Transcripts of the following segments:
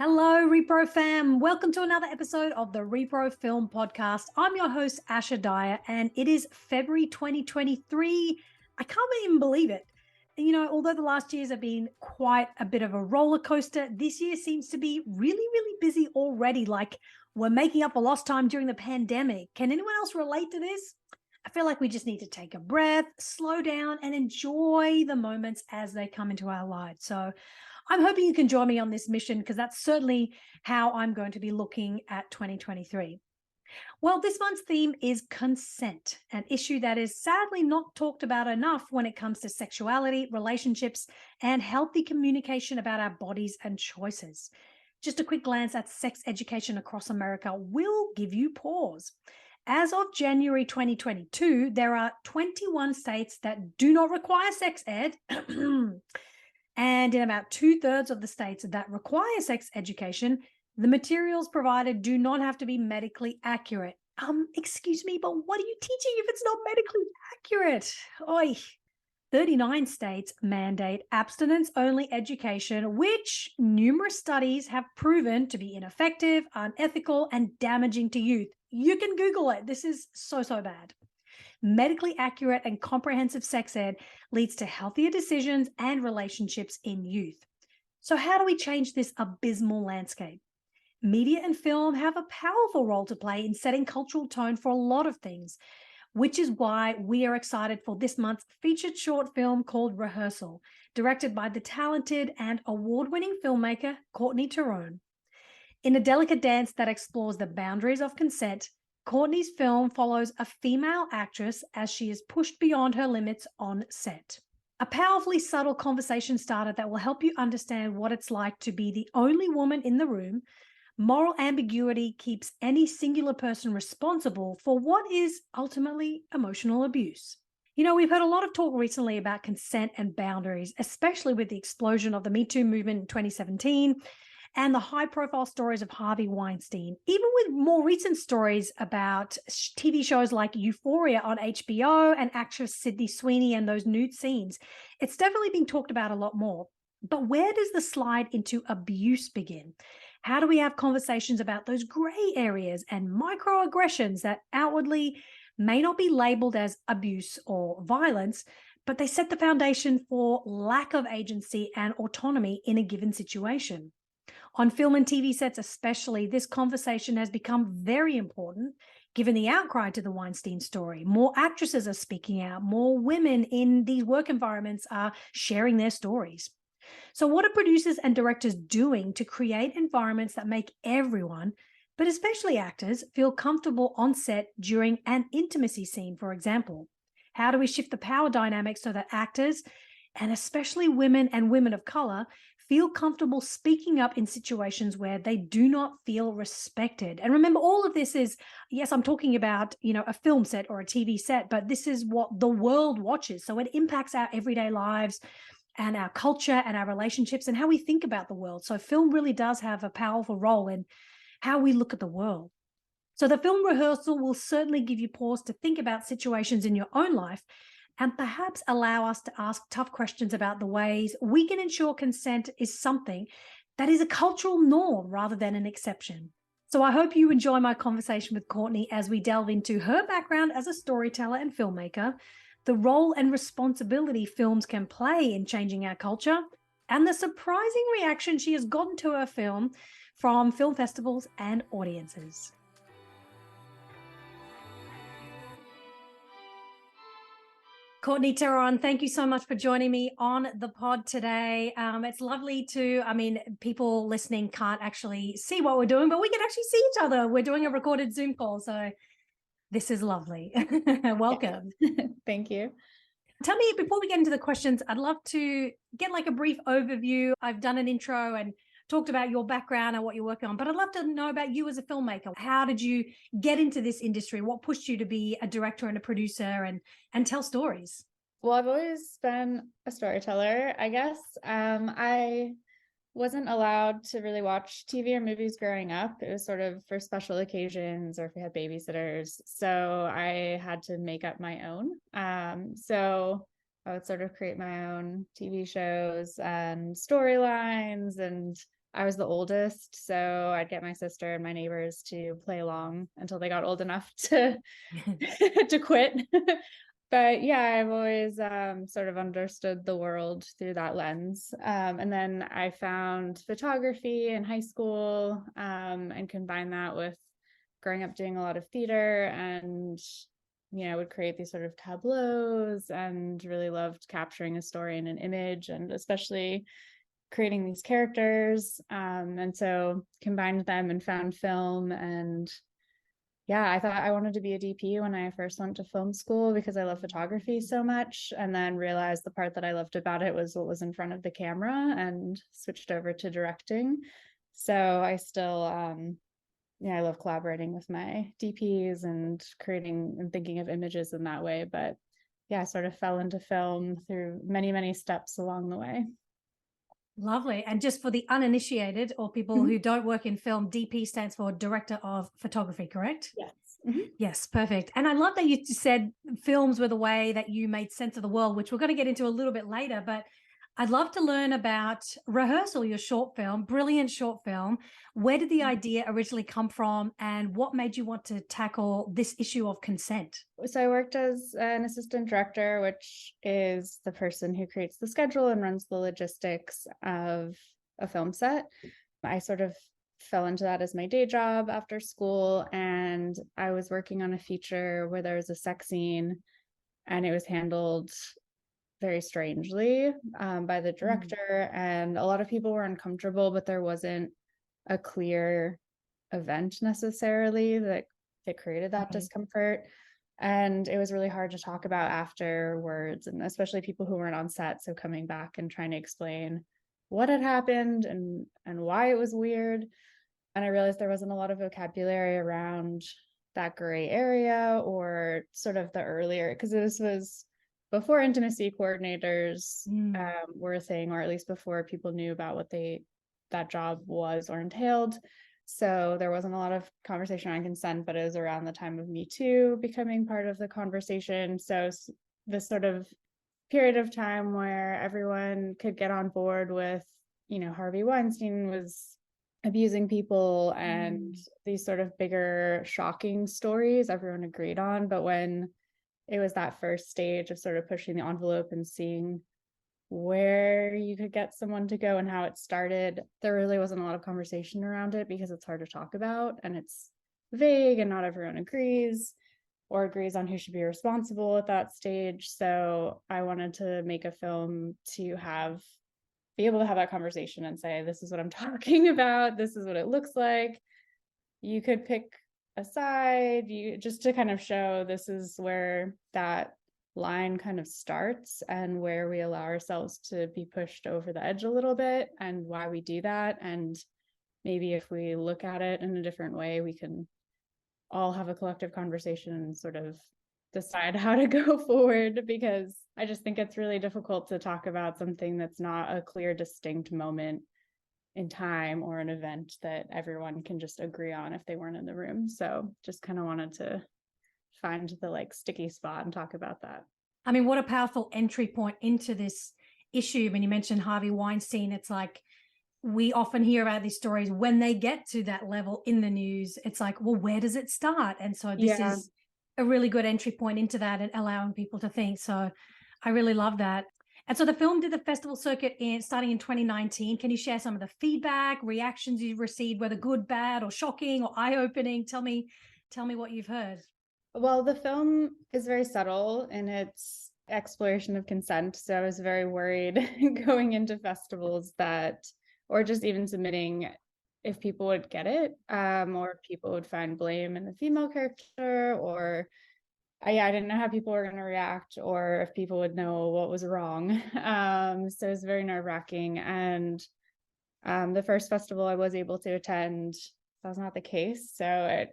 Hello, Repro fam. Welcome to another episode of the Repro Film Podcast. I'm your host, Asha Dahya, and it is February 2023. I can't even believe it. And although the last years have been quite a bit of a roller coaster, this year seems to be really, really busy already. Like we're making up for lost time during the pandemic. Can anyone else relate to this? I feel like we just need to take a breath, slow down, and enjoy the moments as they come into our lives. So I'm hoping you can join me on this mission because that's certainly how I'm going to be looking at 2023. Well, this month's theme is consent, an issue that is sadly not talked about enough when it comes to sexuality, relationships, and healthy communication about our bodies and choices. Just a quick glance at sex education across America will give you pause. As of January 2022, there are 21 states that do not require sex ed. And in about 2/3 of the states that require sex education, the materials provided do not have to be medically accurate. Excuse me, but what are you teaching if it's not medically accurate? Oi. 39 states mandate abstinence-only education, which numerous studies have proven to be ineffective, unethical, and damaging to youth. You can Google it. This is so bad. Medically accurate and comprehensive sex ed leads to healthier decisions and relationships in youth. So how do we change this abysmal landscape? Media and film have a powerful role to play in setting cultural tone for a lot of things, which is why we are excited for this month's featured short film called Rehearsal, directed by the talented and award-winning filmmaker Courtney Hope. In a delicate dance that explores the boundaries of consent, Courtney's film follows a female actress as she is pushed beyond her limits on set. A powerfully subtle conversation starter that will help you understand what it's like to be the only woman in the room. Moral ambiguity keeps any singular person responsible for what is ultimately emotional abuse. We've heard a lot of talk recently about consent and boundaries, especially with the explosion of the Me Too movement in 2017 and the high-profile stories of Harvey Weinstein, even with more recent stories about TV shows like Euphoria on HBO and actress Sydney Sweeney and those nude scenes. It's definitely being talked about a lot more. But where does the slide into abuse begin? How do we have conversations about those gray areas and microaggressions that outwardly may not be labeled as abuse or violence, but they set the foundation for lack of agency and autonomy in a given situation? On film and TV sets especially, this conversation has become very important given the outcry to the Weinstein story. More actresses are speaking out. More women in these work environments are sharing their stories. So what are producers and directors doing to create environments that make everyone, but especially actors, feel comfortable on set during an intimacy scene, for example? How do we shift the power dynamics so that actors, and especially women and women of color, feel comfortable speaking up in situations where they do not feel respected? And remember, all of this is, yes, I'm talking about, a film set or a TV set, but this is what the world watches. So it impacts our everyday lives and our culture and our relationships and how we think about the world. So film really does have a powerful role in how we look at the world. So the film Rehearsal will certainly give you pause to think about situations in your own life and perhaps allow us to ask tough questions about the ways we can ensure consent is something that is a cultural norm rather than an exception. So I hope you enjoy my conversation with Courtney as we delve into her background as a storyteller and filmmaker, the role and responsibility films can play in changing our culture, and the surprising reaction she has gotten to her film from film festivals and audiences. Courtney Thérond, thank you so much for joining me on the pod today. It's lovely people listening can't actually see what we're doing, but we can actually see each other. We're doing a recorded Zoom call, so this is lovely. Welcome. Thank you. Tell me, before we get into the questions, I'd love to get like a brief overview. I've done an intro and talked about your background and what you're working on, but I'd love to know about you as a filmmaker. How did you get into this industry? What pushed you to be a director and a producer and tell stories? Well, I've always been a storyteller, I guess. I wasn't allowed to really watch TV or movies growing up. It was sort of for special occasions or if we had babysitters. So I had to make up my own. So I would sort of create my own TV shows and storylines and I was the oldest, so I'd get my sister and my neighbors to play along until they got old enough to to quit. But yeah, I've always sort of understood the world through that lens. And then I found photography in high school, and combined that with growing up doing a lot of theater, and would create these sort of tableaus, and really loved capturing a story in an image, and especially creating these characters. And so combined them and found film. And yeah, I thought I wanted to be a DP when I first went to film school because I love photography so much, and then realized the part that I loved about it was what was in front of the camera, and switched over to directing. So I still, I love collaborating with my DPs and creating and thinking of images in that way. But yeah, I sort of fell into film through many, many steps along the way. Lovely. And just for the uninitiated or people who don't work in film, DP stands for Director of Photography, correct? Yes. Yes, perfect. And I love that you said films were the way that you made sense of the world, which we're going to get into a little bit later. But I'd love to learn about Rehearsal, your short film, brilliant short film. Where did the idea originally come from, and what made you want to tackle this issue of consent? So I worked as an assistant director, which is the person who creates the schedule and runs the logistics of a film set. I sort of fell into that as my day job after school, and I was working on a feature where there was a sex scene, and it was handled very strangely by the director, and a lot of people were uncomfortable, but there wasn't a clear event necessarily that created that discomfort. And it was really hard to talk about afterwards, and especially people who weren't on set. So coming back and trying to explain what had happened and why it was weird. And I realized there wasn't a lot of vocabulary around that gray area, or sort of the earlier, because this was before intimacy coordinators were a thing, or at least before people knew about what that job was or entailed. So there wasn't a lot of conversation on consent, but it was around the time of Me Too becoming part of the conversation. So this sort of period of time where everyone could get on board with, Harvey Weinstein was abusing people, and these sort of bigger, shocking stories everyone agreed on. But when it was that first stage of sort of pushing the envelope and seeing where you could get someone to go and how it started, there really wasn't a lot of conversation around it because it's hard to talk about, and it's vague, and not everyone agrees on who should be responsible at that stage. So I wanted to make a film to be able to have that conversation and say, this is what I'm talking about, this is what it looks like. You could pick a side, just to kind of show this is where that line kind of starts, and where we allow ourselves to be pushed over the edge a little bit, and why we do that. And maybe if we look at it in a different way, we can all have a collective conversation and sort of decide how to go forward, because I just think it's really difficult to talk about something that's not a clear, distinct moment in time or an event that everyone can just agree on if they weren't in the room. So just kind of wanted to find the sticky spot and talk about that. I mean, what a powerful entry point into this issue. When you mentioned Harvey Weinstein, it's like we often hear about these stories when they get to that level in the news. It's like, well, where does it start? And so this is a really good entry point into that and allowing people to think. So I really love that. And so the film did the festival circuit starting in 2019. Can you share some of the feedback, reactions you've received, whether good, bad, or shocking, or eye-opening? Tell me what you've heard. Well, the film is very subtle in its exploration of consent. So I was very worried going into festivals or just even submitting, if people would get it, or people would find blame in the female character, or I didn't know how people were going to react, or if people would know what was wrong. So it was very nerve-wracking. And the first festival I was able to attend, that was not the case. So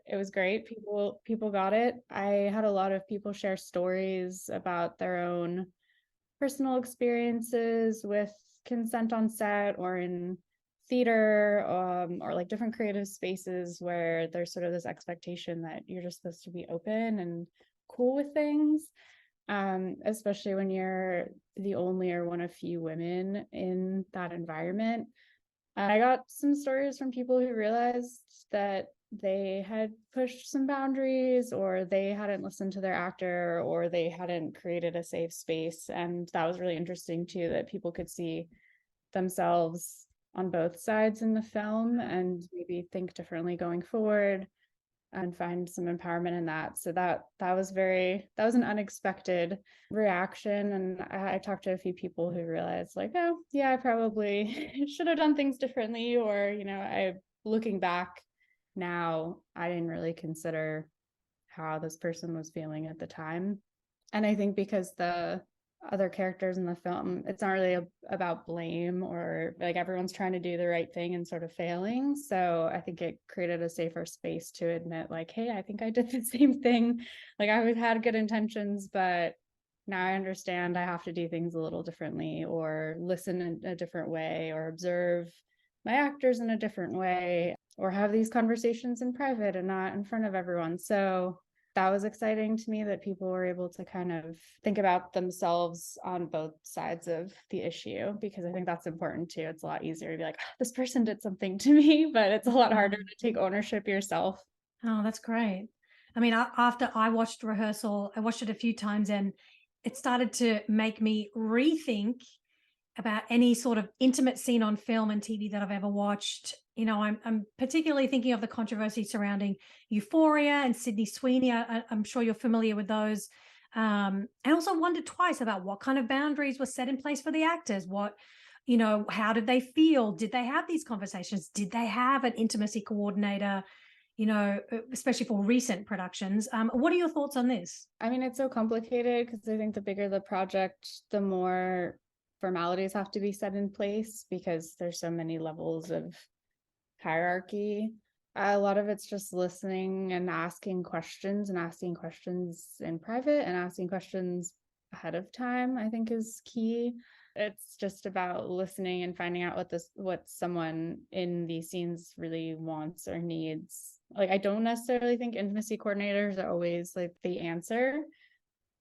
it was great. People got it. I had a lot of people share stories about their own personal experiences with consent on set or in theater, or different creative spaces where there's sort of this expectation that you're just supposed to be open and cool with things, especially when you're the only or one of few women in that environment. And I got some stories from people who realized that they had pushed some boundaries, or they hadn't listened to their actor, or they hadn't created a safe space. And that was really interesting too, that people could see themselves on both sides in the film and maybe think differently going forward and find some empowerment in that. So that was an unexpected reaction. And I talked to a few people who realized like, oh yeah, I probably should have done things differently. Or, I looking back now, I didn't really consider how this person was feeling at the time. And I think because the other characters in the film, it's not really about blame, or like everyone's trying to do the right thing and sort of failing. So I think it created a safer space to admit like, hey, I think I did the same thing. Like I had good intentions, but now I understand I have to do things a little differently, or listen in a different way, or observe my actors in a different way, or have these conversations in private and not in front of everyone. So that was exciting to me, that people were able to kind of think about themselves on both sides of the issue, because I think that's important too. It's a lot easier to be like, oh, this person did something to me, but it's a lot harder to take ownership yourself. Oh, that's great. I mean, after I watched Rehearsal, I watched it a few times, and it started to make me rethink about any sort of intimate scene on film and TV that I've ever watched. I'm particularly thinking of the controversy surrounding Euphoria and Sydney Sweeney. I'm sure you're familiar with those. And also wondered twice about what kind of boundaries were set in place for the actors. How did they feel? Did they have these conversations? Did they have an intimacy coordinator? Especially for recent productions. What are your thoughts on this? I mean, it's so complicated because I think the bigger the project, the more formalities have to be set in place, because there's so many levels of hierarchy. A lot of it's just listening and asking questions in private, and asking questions ahead of time, I think is key. It's just about listening and finding out what someone in these scenes really wants or needs. Like, I don't necessarily think intimacy coordinators are always like the answer.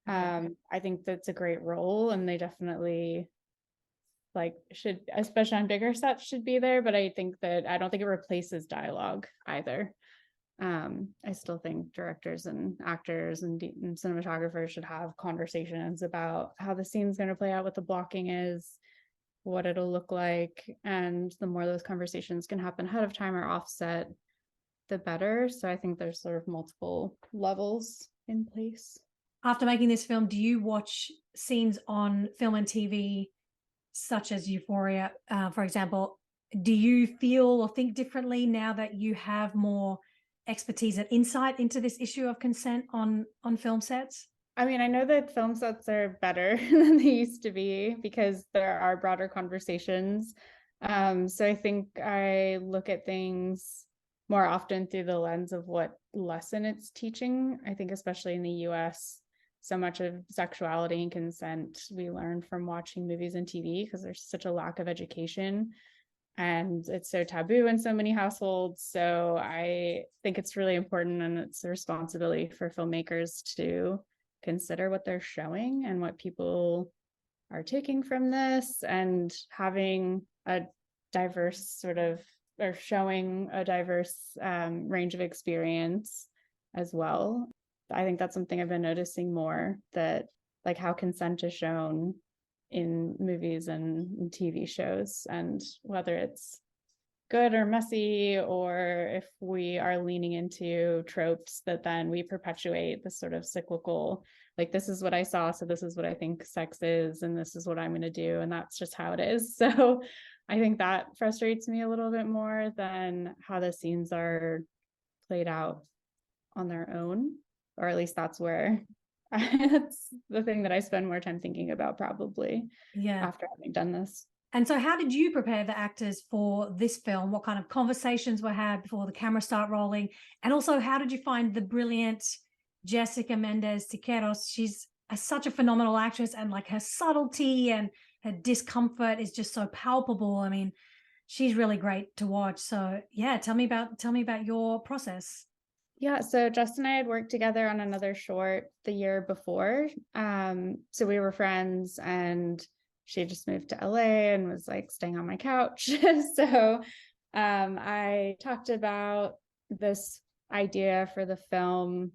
I think that's a great role, and they definitely should, especially on bigger sets, should be there. But I don't think it replaces dialogue either. I still think directors and actors and cinematographers should have conversations about how the scene's going to play out, what the blocking is, what it'll look like. And the more those conversations can happen ahead of time or offset, the better. So I think there's sort of multiple levels in place. After making this film, do you watch scenes on film and TV, such as Euphoria, for example? Do you feel or think differently now that you have more expertise and insight into this issue of consent on film sets? I mean, I know that film sets are better than they used to be because there are broader conversations. So I think I look at things more often through the lens of what lesson it's teaching. I think especially in the US, so much of sexuality and consent we learn from watching movies and TV, because there's such a lack of education and it's so taboo in so many households. So I think it's really important, and it's a responsibility for filmmakers to consider what they're showing and what people are taking from this, and having a diverse showing a diverse range of experience as well. I think that's something I've been noticing more, that like how consent is shown in movies and TV shows, and whether it's good or messy, or if we are leaning into tropes that then we perpetuate this sort of cyclical, like, this is what I saw, so this is what I think sex is, and this is what I'm going to do, and that's just how it is. So I think that frustrates me a little bit more than how the scenes are played out on their own, or at least that's where that's the thing that I spend more time thinking about, probably, after having done this. And so how did you prepare the actors for this film? What kind of conversations were had before the camera start rolling? And also, how did you find the brilliant Jessica Mendez Tiqueros? She's such a phenomenal actress, and like her subtlety and her discomfort is just so palpable. I mean, she's really great to watch. So yeah, tell me about your process. Yeah, so Justin and I had worked together on another short the year before. So we were friends, and she had just moved to LA and was like staying on my couch. So I talked about this idea for the film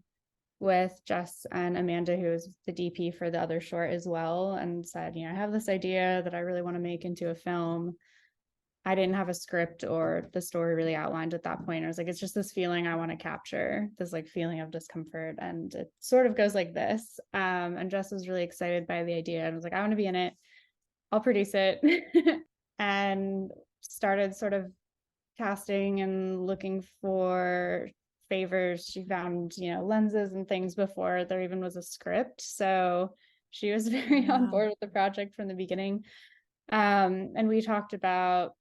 with Jess and Amanda, who is the DP for the other short as well, and said, I have this idea that I really want to make into a film. I didn't have a script or the story really outlined at that point. I was like, it's just this feeling I want to capture, this like feeling of discomfort. And it sort of goes like this. And Jess was really excited by the idea and was like, I want to be in it. I'll produce it. And started sort of casting and looking for favors. She found, lenses and things before there even was a script. So she was very on board with the project from the beginning. And we talked about,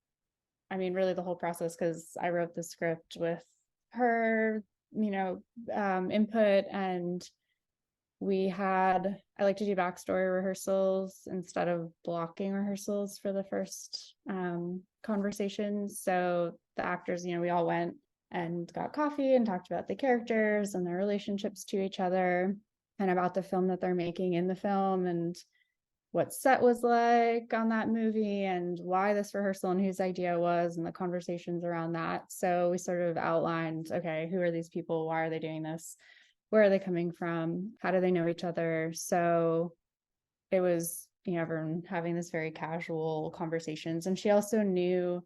really the whole process, because I wrote the script with her, input, and I like to do backstory rehearsals instead of blocking rehearsals for the first conversations. So the actors, we all went and got coffee and talked about the characters and their relationships to each other and about the film that they're making in the film and what set was like on that movie and why this rehearsal and whose idea was and the conversations around that. So we sort of outlined, okay, who are these people? Why are they doing this? Where are they coming from? How do they know each other? So it was, everyone having this very casual conversations. And she also knew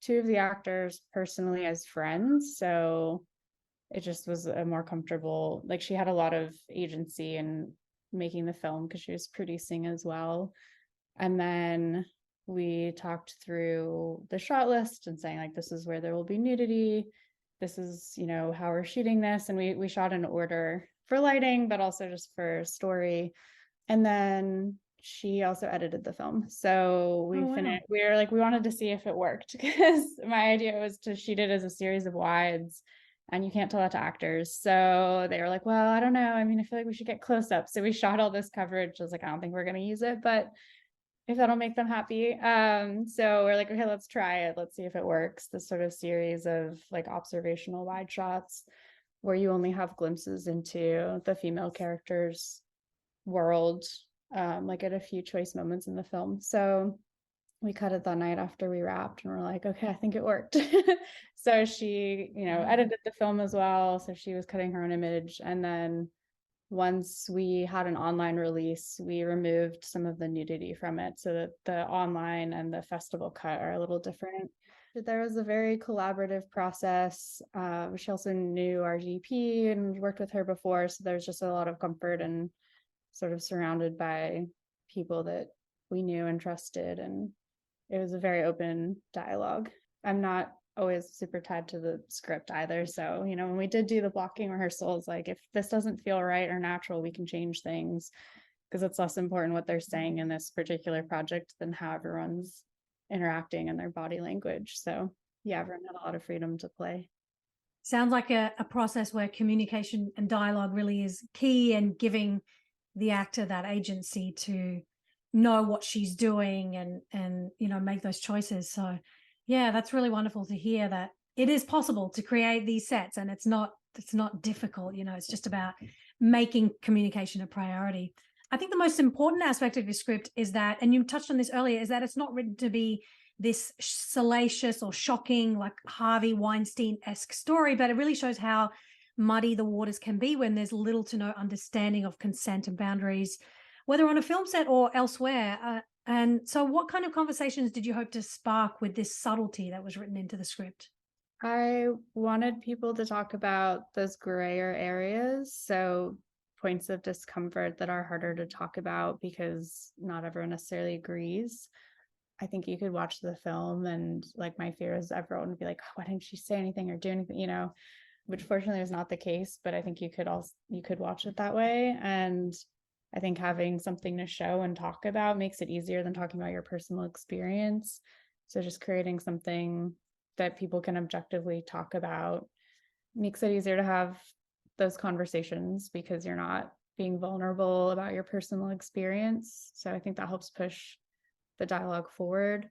two of the actors personally as friends. So it just was a more comfortable, like she had a lot of agency in making the film because she was producing as well. And then we talked through the shot list and saying like, this is where there will be nudity. This is, how we're shooting this. And we shot in order for lighting, but also just for story. And then she also edited the film. So we finished, we were like, we wanted to see if it worked because my idea was to shoot it as a series of wides and you can't tell that to actors. So they were like, well, I don't know. I feel like we should get close up. So we shot all this coverage. I was like, I don't think we're going to use it, but if that'll make them happy. So we're like, okay, let's try it. Let's see if it works. This sort of series of like observational wide shots where you only have glimpses into the female character's world, like at a few choice moments in the film. So we cut it that night after we wrapped and we're like, okay, I think it worked. So she, edited the film as well. So she was cutting her own image. And then once we had an online release, we removed some of the nudity from it so that the online and the festival cut are a little different. There was a very collaborative process. She also knew our GP and worked with her before. So there's just a lot of comfort and sort of surrounded by people that we knew and trusted. And it was a very open dialogue. I'm not always super tied to the script either. So, when we did do the blocking rehearsals, like if this doesn't feel right or natural, we can change things because it's less important what they're saying in this particular project than how everyone's interacting and their body language. So yeah, everyone had a lot of freedom to play. Sounds like a process where communication and dialogue really is key and giving the actor that agency to know what she's doing and make those choices. So yeah, that's really wonderful to hear that it is possible to create these sets and it's not difficult. It's just about making communication a priority. I think the most important aspect of your script is that, and you touched on this earlier, is that it's not written to be this salacious or shocking, like Harvey Weinstein-esque story, but it really shows how muddy the waters can be when there's little to no understanding of consent and boundaries, whether on a film set or elsewhere. And so what kind of conversations did you hope to spark with this subtlety that was written into the script? I wanted people to talk about those grayer areas. So points of discomfort that are harder to talk about because not everyone necessarily agrees. I think you could watch the film and like my fear is everyone would be like, oh, why didn't she say anything or do anything, which fortunately was not the case, but I think you could watch it that way. And I think having something to show and talk about makes it easier than talking about your personal experience. So just creating something that people can objectively talk about makes it easier to have those conversations because you're not being vulnerable about your personal experience. So I think that helps push the dialogue forward.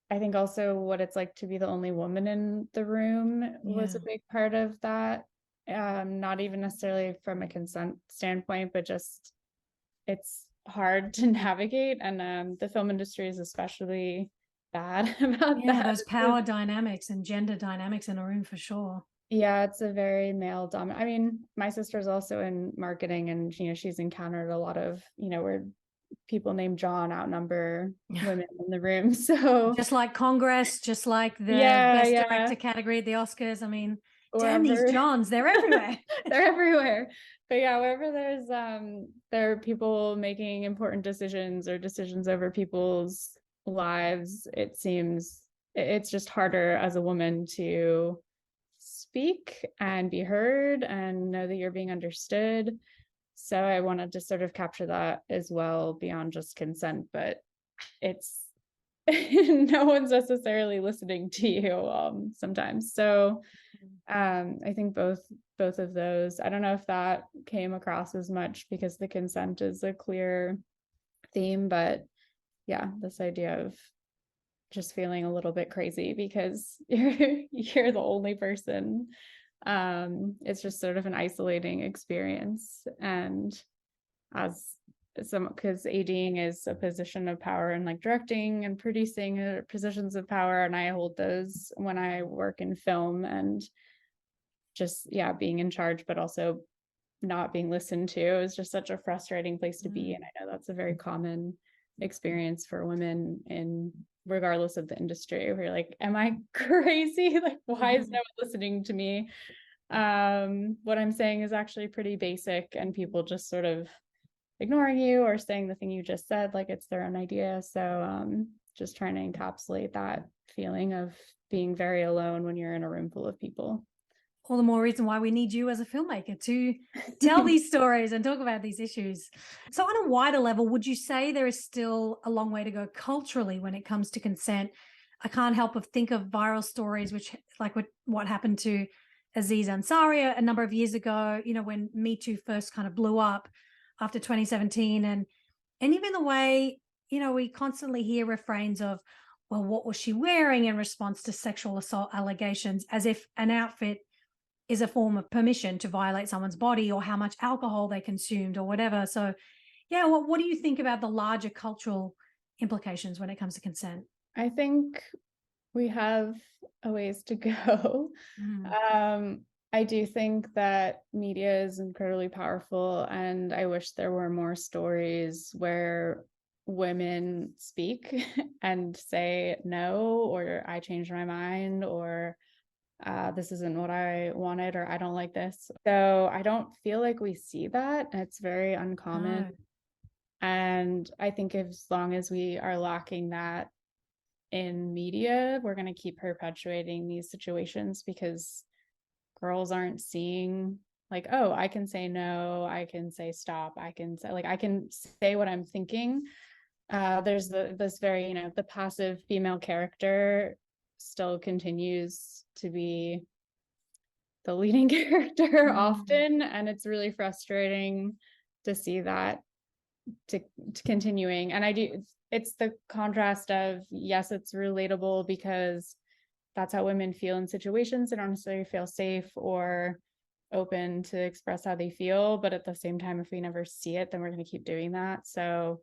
I think also what it's like to be the only woman in the room was a big part of that. Not even necessarily from a consent standpoint, but just it's hard to navigate. And the film industry is especially bad about that. Those power dynamics and gender dynamics in a room for sure. Yeah, it's a very male dominant. I mean, my sister's also in marketing, and she's encountered a lot of, where people named John outnumber women in the room. So just like Congress, just like the best director category at the Oscars. I mean, damn these Johns, they're everywhere. They're everywhere. But yeah, wherever there are people making important decisions or decisions over people's lives, it seems it's just harder as a woman to speak and be heard and know that you're being understood. So I wanted to sort of capture that as well beyond just consent, but it's no one's necessarily listening to you sometimes. So I think both of those. I don't know if that came across as much because the consent is a clear theme, but yeah, this idea of just feeling a little bit crazy because you're the only person. It's just sort of an isolating experience. And because ADing is a position of power, and like directing and producing are positions of power, and I hold those when I work in film, and just being in charge but also not being listened to is just such a frustrating place to be. And I know that's a very common experience for women in regardless of the industry, where you're like, am I crazy? Like, why is no one listening to me? What I'm saying is actually pretty basic, and people just sort of ignoring you or saying the thing you just said like it's their own idea. So just trying to encapsulate that feeling of being very alone when you're in a room full of people. All the more reason why we need you as a filmmaker to tell these stories and talk about these issues. So on a wider level, would you say there is still a long way to go culturally when it comes to consent? I can't help but think of viral stories, which like what happened to Aziz Ansari a number of years ago, when Me Too first kind of blew up after 2017. And even the way, we constantly hear refrains of, well, what was she wearing in response to sexual assault allegations, as if an outfit is a form of permission to violate someone's body, or how much alcohol they consumed or whatever. So what do you think about the larger cultural implications when it comes to consent? I think we have a ways to go. I do think that media is incredibly powerful, and I wish there were more stories where women speak and say no, or I changed my mind, or this isn't what I wanted, or I don't like this. So I don't feel like we see that. It's very uncommon. No. And I think as long as we are lacking that in media, we're going to keep perpetuating these situations, because girls aren't seeing like, oh, I can say no, I can say stop, I can say what I'm thinking. There's this very, the passive female character still continues to be the leading character often, and it's really frustrating to see that to continuing. And it's the contrast of, yes, it's relatable because that's how women feel in situations. They don't necessarily feel safe or open to express how they feel, but at the same time, if we never see it, then we're going to keep doing that. So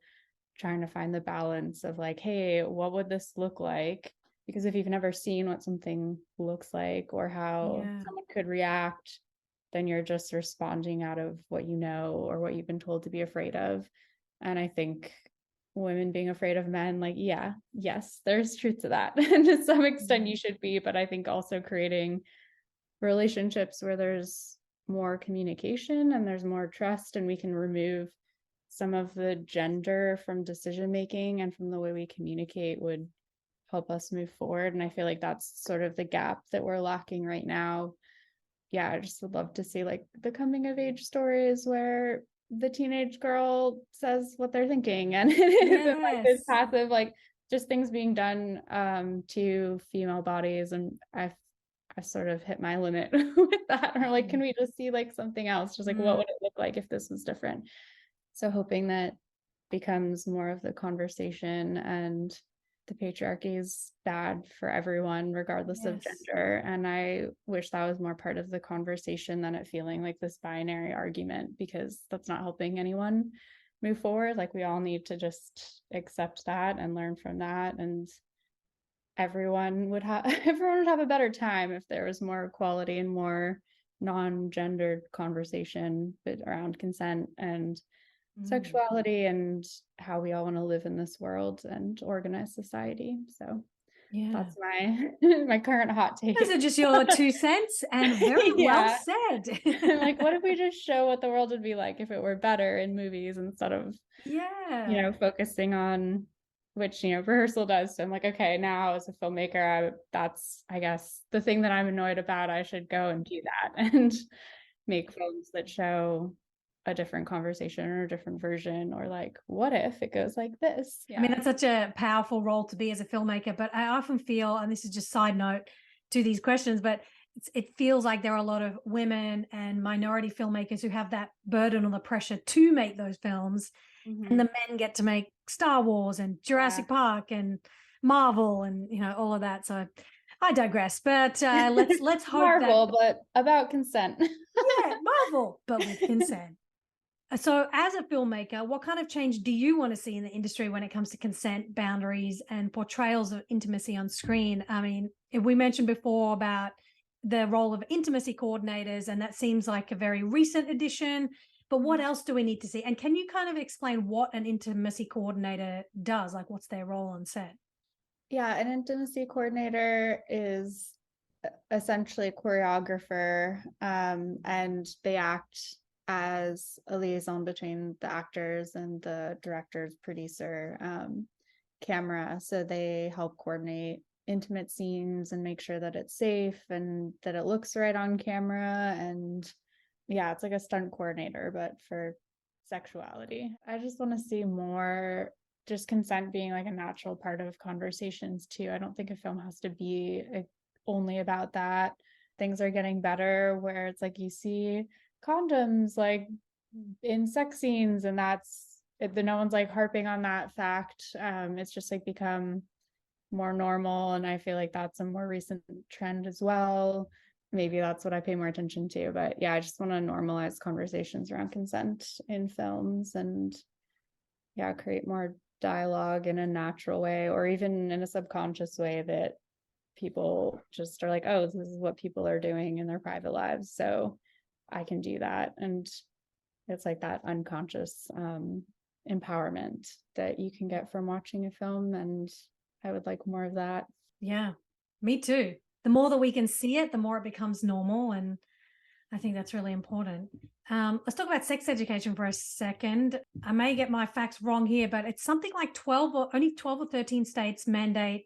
trying to find the balance of like, hey, what would this look like? Because if you've never seen what something looks like or how someone could react, then you're just responding out of what you know or what you've been told to be afraid of. And I think women being afraid of men, like, yes, there's truth to that. And to some extent you should be, but I think also creating relationships where there's more communication and there's more trust, and we can remove some of the gender from decision making and from the way we communicate would help us move forward. And I feel like that's sort of the gap that we're lacking right now. Yeah, I just would love to see like the coming of age stories where the teenage girl says what they're thinking, and it isn't like this passive, like just things being done to female bodies. And I sort of hit my limit with that. Or like, can we just see like something else? Just like, what would it look like if this was different? So hoping that becomes more of the conversation, and the patriarchy is bad for everyone, regardless of gender. And I wish that was more part of the conversation than it feeling like this binary argument, because that's not helping anyone move forward. Like, we all need to just accept that and learn from that, and everyone would have a better time if there was more equality and more non-gendered conversation around consent and sexuality and how we all want to live in this world and organize society. So Yeah, that's my my current hot take. Those are just your 2 cents, and very well said. Like, what if we just show what the world would be like if it were better in movies instead of focusing on, which Rehearsal does. So I'm like, okay, now as a filmmaker, that's, I guess, the thing that I'm annoyed about. I should go and do that and make films that show a different conversation or a different version, or like, what if it goes like this? I mean, that's such a powerful role to be as a filmmaker, but I often feel, and this is just side note to these questions, but it feels like there are a lot of women and minority filmmakers who have that burden or the pressure to make those films, and the men get to make Star Wars and Jurassic Park and Marvel and all of that. So I digress, but let's hope Marvel, but about consent. Yeah, Marvel, but with consent. So as a filmmaker, what kind of change do you want to see in the industry when it comes to consent, boundaries, and portrayals of intimacy on screen? I mean, we mentioned before about the role of intimacy coordinators, and that seems like a very recent addition, but what else do we need to see? And can you kind of explain what an intimacy coordinator does? Like, what's their role on set? Yeah, an intimacy coordinator is essentially a choreographer, and they act as a liaison between the actors and the director's producer, camera. So they help coordinate intimate scenes and make sure that it's safe and that it looks right on camera. And yeah, it's like a stunt coordinator, but for sexuality. I just want to see more just consent being like a natural part of conversations too. I don't think a film has to be only about that. Things are getting better where it's like you see condoms like in sex scenes, and that's no one's like harping on that fact. It's just like become more normal, and I feel like that's a more recent trend as well. Maybe that's what I pay more attention to, but yeah, I just want to normalize conversations around consent in films, and create more dialogue in a natural way, or even in a subconscious way that people just are like, oh, this is what people are doing in their private lives, so I can do that. And it's like that unconscious empowerment that you can get from watching a film, and I would like more of that. Yeah, me too. The more that we can see it, the more it becomes normal, and I think that's really important. Let's talk about sex education for a second. I may get my facts wrong here, but it's something like 12 or 13 states mandate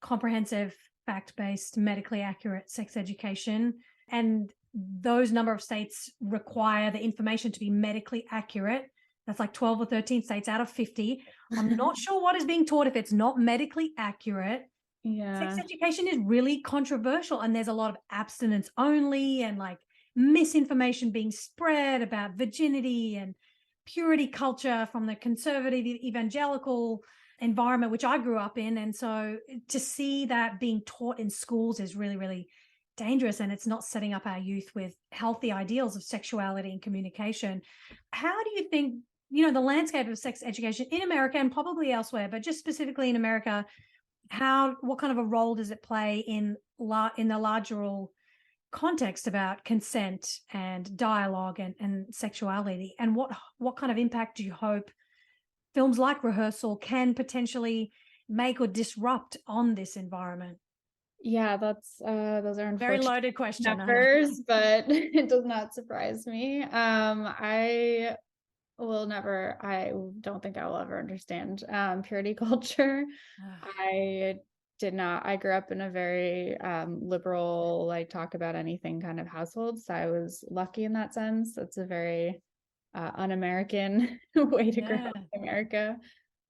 comprehensive, fact-based, medically accurate sex education. And those number of states require the information to be medically accurate. That's like 12 or 13 states out of 50. I'm not sure what is being taught if it's not medically accurate. Yeah. Sex education is really controversial, and there's a lot of abstinence only and like misinformation being spread about virginity and purity culture from the conservative evangelical environment, which I grew up in. And so to see that being taught in schools is really, really dangerous, and it's not setting up our youth with healthy ideals of sexuality and communication. How do you think, the landscape of sex education in America and probably elsewhere, but just specifically in America, what kind of a role does it play in the larger context about consent and dialogue and sexuality? And what kind of impact do you hope films like Rehearsal can potentially make or disrupt on this environment? Yeah, that's those are very loaded question numbers, but it does not surprise me. I don't think I will ever understand purity culture. I grew up in a very liberal, like talk about anything kind of household, so I was lucky in that sense. It's a very un-American way to grow up in America.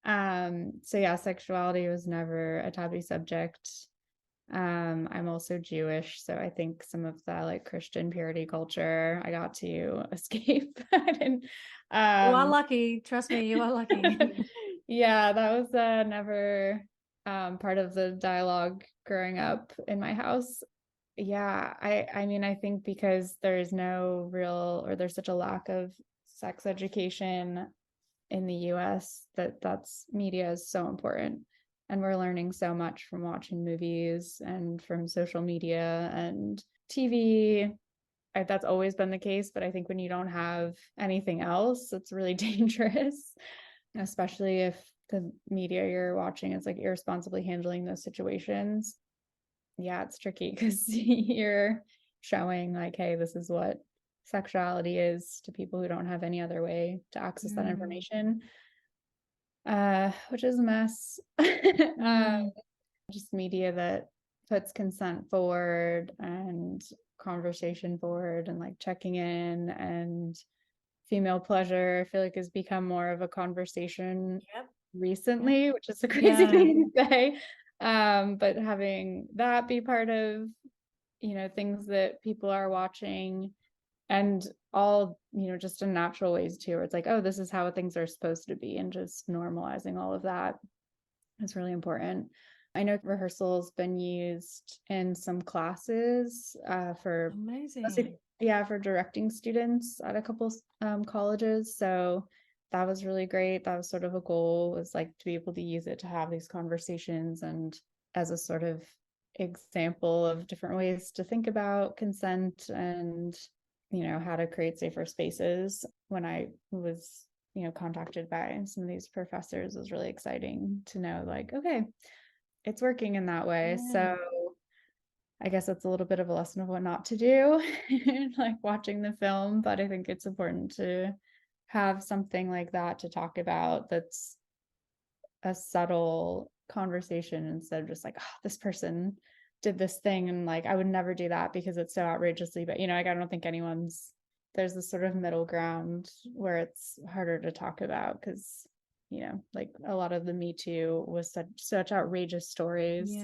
So yeah, sexuality was never a taboo subject. I'm also Jewish, so I think some of the like Christian purity culture I got to escape. I didn't, you are lucky. Trust me, you are lucky. Yeah, that was never part of the dialogue growing up in my house. Yeah, I mean, I think because there's such a lack of sex education in the US that's media is so important. And we're learning so much from watching movies and from social media and TV. That's always been the case, but I think when you don't have anything else, it's really dangerous, especially if the media you're watching is like irresponsibly handling those situations. Yeah, it's tricky because you're showing like, hey, this is what sexuality is to people who don't have any other way to access that information, which is a mess. Just media that puts consent forward and conversation forward and like checking in, and female pleasure, I feel like has become more of a conversation recently, which is a crazy thing to say. But having that be part of, things that people are watching, and all, just in natural ways too, where it's like, oh, this is how things are supposed to be, and just normalizing all of that is really important. I know Rehearsal's been used in some classes for Amazing. for directing students at a couple colleges. So that was really great. That was sort of a goal, was like to be able to use it to have these conversations and as a sort of example of different ways to think about consent and, how to create safer spaces. When I was, contacted by some of these professors, it was really exciting to know like, okay, it's working in that way. So I guess that's a little bit of a lesson of what not to do, like watching the film. But I think it's important to have something like that to talk about that's a subtle conversation instead of just like, oh, this person did this thing and like I would never do that because it's so outrageously, but like I don't think there's this sort of middle ground where it's harder to talk about because like a lot of the Me Too was such outrageous stories.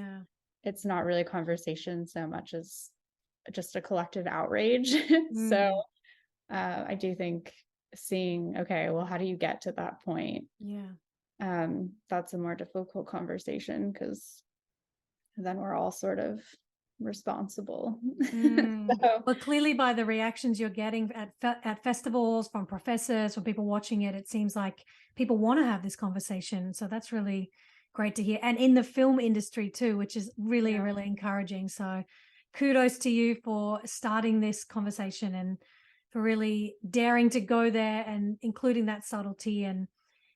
It's not really a conversation so much as just a collective outrage. So I do think seeing, okay, well, how do you get to that point? That's a more difficult conversation because then we're all sort of responsible. But clearly by the reactions you're getting at festivals, from professors, from people watching it, it seems like people want to have this conversation. So that's really great to hear. And in the film industry too, which is really, really encouraging. So kudos to you for starting this conversation and for really daring to go there and including that subtlety and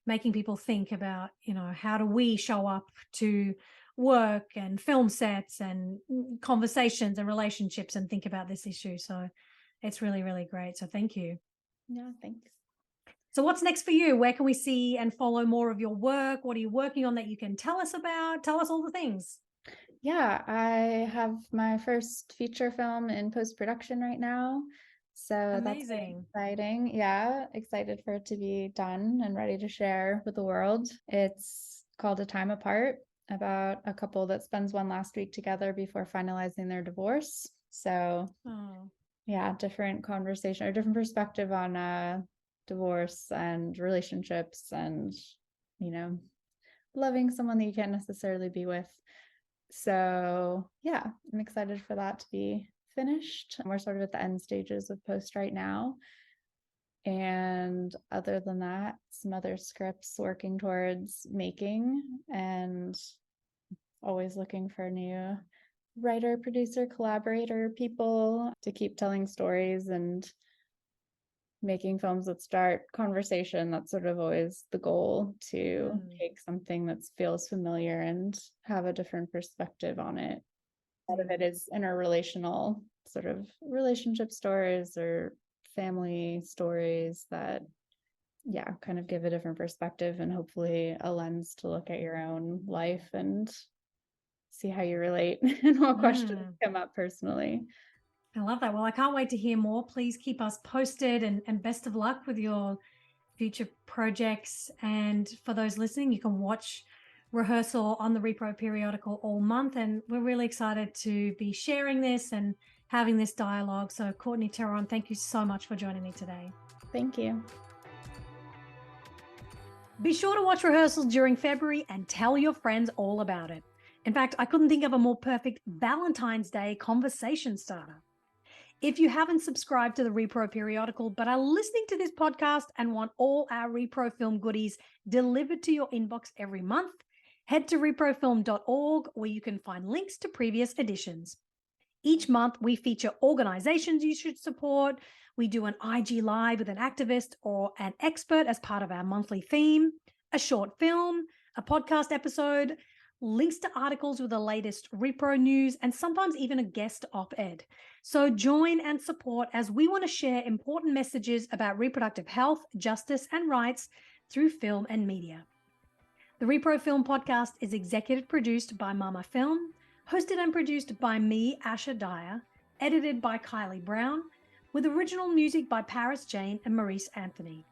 making people think about, how do we show up to work and film sets and conversations and relationships and think about this issue. So it's really, really great. So thank you. Yeah, thanks. So what's next for you? Where can we see and follow more of your work? What are you working on that you can tell us about? Tell us all the things. Yeah, I have my first feature film in post-production right now. So amazing. That's exciting. Yeah, excited for it to be done and ready to share with the world. It's called A Time Apart, about a couple that spends one last week together before finalizing their divorce. So different conversation or different perspective on divorce and relationships and, loving someone that you can't necessarily be with. So yeah, I'm excited for that to be finished. We're sort of at the end stages of post right now. And other than that, some other scripts working towards making, and always looking for new writer, producer, collaborator people to keep telling stories and making films that start conversation. That's sort of always the goal, to take something that feels familiar and have a different perspective on it. A lot of it is interrelational sort of relationship stories or family stories that kind of give a different perspective and hopefully a lens to look at your own life and see how you relate and what questions come up personally. I love that. Well, I can't wait to hear more. Please keep us posted and best of luck with your future projects. And for those listening, you can watch Rehearsal on the Repro Periodical all month. And we're really excited to be sharing this and having this dialogue. So Courtney Thérond, thank you so much for joining me today. Thank you. Be sure to watch Rehearsal during February and tell your friends all about it. In fact, I couldn't think of a more perfect Valentine's Day conversation starter. If you haven't subscribed to the Repro Periodical but are listening to this podcast and want all our Repro Film goodies delivered to your inbox every month, head to reprofilm.org where you can find links to previous editions. Each month, we feature organizations you should support. We do an IG Live with an activist or an expert as part of our monthly theme, a short film, a podcast episode, links to articles with the latest Repro news, and sometimes even a guest op-ed. So join and support as we want to share important messages about reproductive health, justice, and rights through film and media. The Repro Film Podcast is executive produced by Mama Film, hosted and produced by me, Asha Dahya, edited by Kylie Brown, with original music by Paris Jane and Maurice Anthony.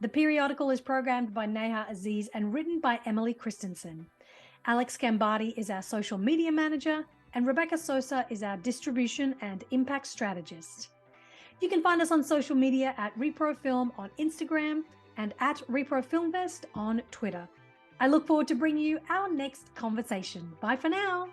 The Periodical is programmed by Neha Aziz and written by Emily Christensen. Alex Gambati is our social media manager, and Rebecca Sosa is our distribution and impact strategist. You can find us on social media at ReproFilm on Instagram and at ReproFilmfest on Twitter. I look forward to bringing you our next conversation. Bye for now.